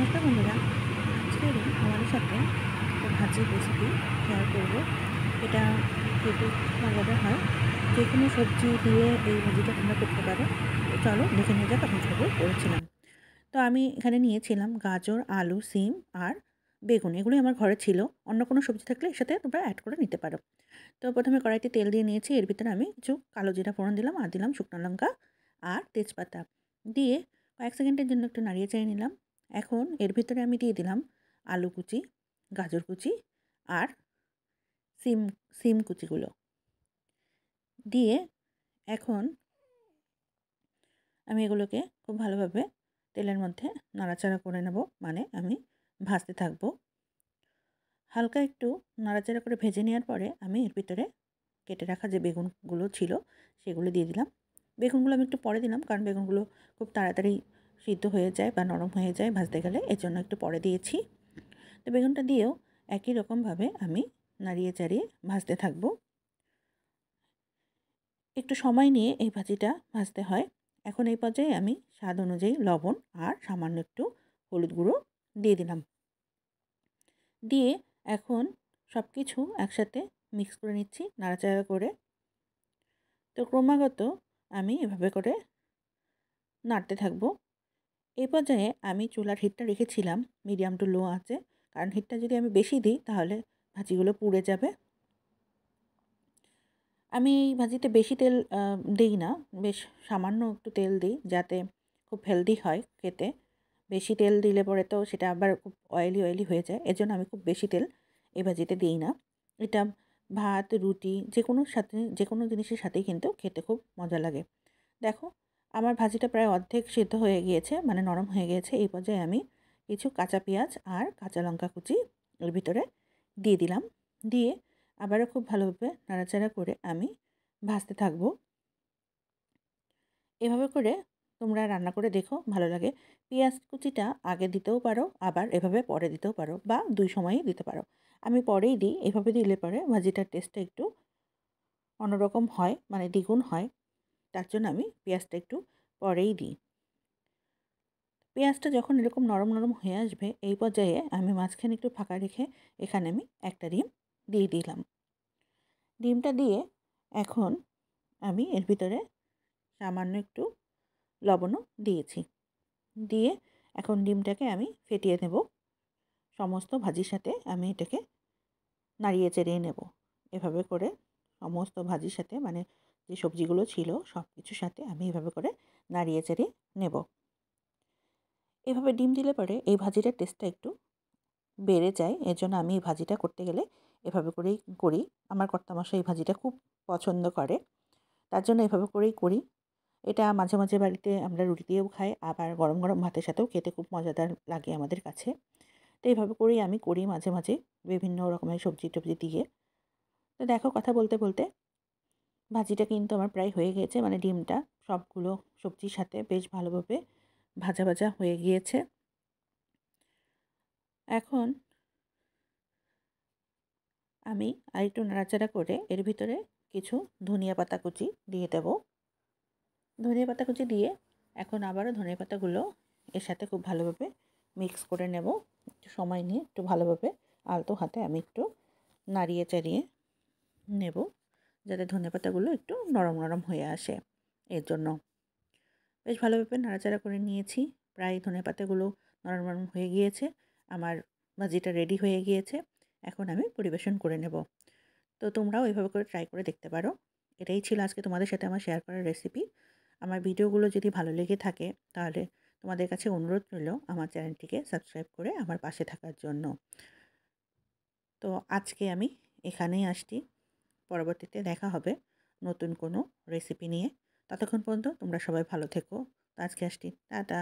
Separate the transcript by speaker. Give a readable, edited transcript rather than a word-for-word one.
Speaker 1: নমস্কার বন্ধুরা, আজকে আমি তোমাদের সাথে একটা ভাজির রেসিপি শেয়ার করব। এটা খেতে মজাদার হয়। যে কোনো সবজি দিয়ে এই ভাজিটা তোমরা করতে পারো। তো চলো দেখে নিয়ে যাক আমি কীভাবে করেছিলাম। তো আমি এখানে নিয়েছিলাম গাজর, আলু, সিম আর বেগুন। এগুলোই আমার ঘরে ছিল। অন্য কোনো সবজি থাকলে এর সাথে তোমরা অ্যাড করে নিতে পারো। তো প্রথমে কড়াইতে তেল দিয়ে নিয়েছি। এর ভিতরে আমি কিছু কালো জিরা ফোড়ন দিলাম আর দিলাম শুকনো লঙ্কা আর তেজপাতা। দিয়ে কয়েক সেকেন্ডের জন্য একটু নাড়িয়ে চাড়িয়ে নিলাম। এখন এর ভিতরে আমি দিয়ে দিলাম আলু কুচি, গাজর কুচি আর সিম সিম কুচিগুলো দিয়ে এখন আমি এগুলোকে খুব ভালোভাবে তেলের মধ্যে নাড়াচাড়া করে নেব। মানে আমি ভাজতে থাকবো। হালকা একটু নাড়াচাড়া করে ভেজে নেওয়ার পরে আমি এর ভিতরে কেটে রাখা যে বেগুনগুলো ছিল সেগুলো দিয়ে দিলাম। বেগুনগুলো আমি একটু পরে দিলাম, কারণ বেগুনগুলো খুব তাড়াতাড়ি সিদ্ধ হয়ে যায় বা নরম হয়ে যায় ভাজতে গেলে, এর জন্য একটু পরে দিয়েছি। তো বেগুনটা দিয়েও একই রকমভাবে আমি নাড়িয়ে চাড়িয়ে ভাজতে থাকবো। একটু সময় নিয়ে এই ভাজিটা ভাজতে হয়। এখন এই পর্যায়ে আমি স্বাদ অনুযায়ী লবণ আর সামান্য একটু হলুদ গুঁড়ো দিয়ে দিলাম। দিয়ে এখন সব কিছু একসাথে মিক্স করে নিচ্ছি নাড়াচাড়া করে। তো ক্রমাগত আমি এভাবে করে নাড়তে থাকবো। এই পর্যায়ে আমি চুলার হিটটা রেখেছিলাম মিডিয়াম টু লো আঁচে, কারণ হিটটা যদি আমি বেশি দিই তাহলে ভাজিগুলো পুড়ে যাবে। আমি এই ভাজিতে বেশি তেল দিই না, বেশ সামান্য একটু তেল দিই যাতে খুব হেলদি হয় খেতে। বেশি তেল দিলে পরে তো সেটা আবার খুব অয়েলি হয়ে যায়, এজন্য আমি খুব বেশি তেল এই ভাজিতে দিই না। এটা ভাত, রুটি যে কোনো জিনিসের সাথেই কিন্তু খেতে খুব মজা লাগে। দেখো আমার ভাজিটা প্রায় অর্ধেক সিদ্ধ হয়ে গিয়েছে, মানে নরম হয়ে গিয়েছে। এই পর্যায়ে আমি কিছু কাঁচা পেঁয়াজ আর কাঁচা লঙ্কা কুচি এর ভিতরে দিয়ে দিলাম। দিয়ে আবারও খুব ভালোভাবে নাড়াচাড়া করে আমি ভাজতে থাকবো। এভাবে করে তোমরা রান্না করে দেখো, ভালো লাগে। পেঁয়াজ কুচিটা আগে দিতেও পারো, আবার এভাবে পরে দিতেও পারো, বা দুই সময়ই দিতে পারো। আমি পরেই দিই। এভাবে দিলে পরে ভাজিটার টেস্টটা একটু অন্যরকম হয়, মানে দ্বিগুণ হয়। তার জন্য আমি পেঁয়াজটা একটু পরেই দিই। পেঁয়াজটা যখন এরকম নরম হয়ে আসবে এই পর্যায়ে আমি মাঝখানে একটু ফাঁকা রেখে এখানে আমি একটা ডিম দিয়ে দিলাম। ডিমটা দিয়ে এখন আমি এর ভিতরে সামান্য একটু লবণও দিয়েছি। দিয়ে এখন ডিমটাকে আমি ফেটিয়ে নেব। সমস্ত ভাজির সাথে আমি এটাকে নাড়িয়ে চাড়িয়ে নেব। এভাবে করে সমস্ত ভাজির সাথে, মানে যে সবজিগুলো ছিল সব কিছুর সাথে আমি এভাবে করে নাড়িয়ে চাড়িয়ে নেব। এভাবে ডিম দিলে পরে এই ভাজিটার টেস্টটা একটু বেড়ে যায়। এর জন্য আমি এই ভাজিটা করতে গেলে এভাবে করেই করি। আমার কর্তামশাই এই ভাজিটা খুব পছন্দ করে, তার জন্য এভাবে করেই করি। এটা মাঝে বাড়িতে আমরা রুটি দিয়েও খাই, আবার গরম ভাতের সাথেও খেতে খুব মজাদার লাগে আমাদের কাছে। তো এইভাবে করেই আমি করি মাঝে বিভিন্ন রকমের সবজি-টবজি দিয়ে। তো দেখো কথা বলতে ভাজিটা কিন্তু আমার প্রায় হয়ে গিয়েছে, মানে ডিমটা সবগুলো সবজির সাথে বেশ ভালোভাবে ভাজা হয়ে গিয়েছে। এখন আমি আরেকটু নাড়াচাড়া করে এর ভিতরে কিছু ধনিয়া পাতা কুচি দিয়ে দেব। ধনিয়া পাতা কুচি দিয়ে এখন আবারও ধনিয়া পাতাগুলো এর সাথে খুব ভালোভাবে মিক্স করে নেব। একটু সময় নিয়ে একটু ভালোভাবে আলতো হাতে আমি একটু নাড়িয়ে চাড়িয়ে নেব, যাতে ধনিয়া পাতাগুলো একটু নরম হয়ে আসে। এর জন্য বেশ ভালোভাবে নাড়াচাড়া করে নিয়েছি। প্রায় ধনিয়া পাতাগুলো নরম হয়ে গিয়েছে। আমার ভাজিটা রেডি হয়ে গিয়েছে। এখন আমি পরিবেশন করে নেব। তো তোমরাও এভাবে করে ট্রাই করে দেখতে পারো। এটাই ছিল আজকে তোমাদের সাথে আমার শেয়ার করার রেসিপি। আমার ভিডিওগুলো যদি ভালো লেগে থাকে তাহলে তোমাদের কাছে অনুরোধ রইল আমার চ্যানেলটিকে সাবস্ক্রাইব করে আমার পাশে থাকার জন্য। তো আজকে আমি এখানেই আসছি। পরবর্তীতে দেখা হবে নতুন কোনো রেসিপি নিয়ে। ততক্ষণ পর্যন্ত তোমরা সবাই ভালো থেকো। তো আজকে আসছি। টাটা।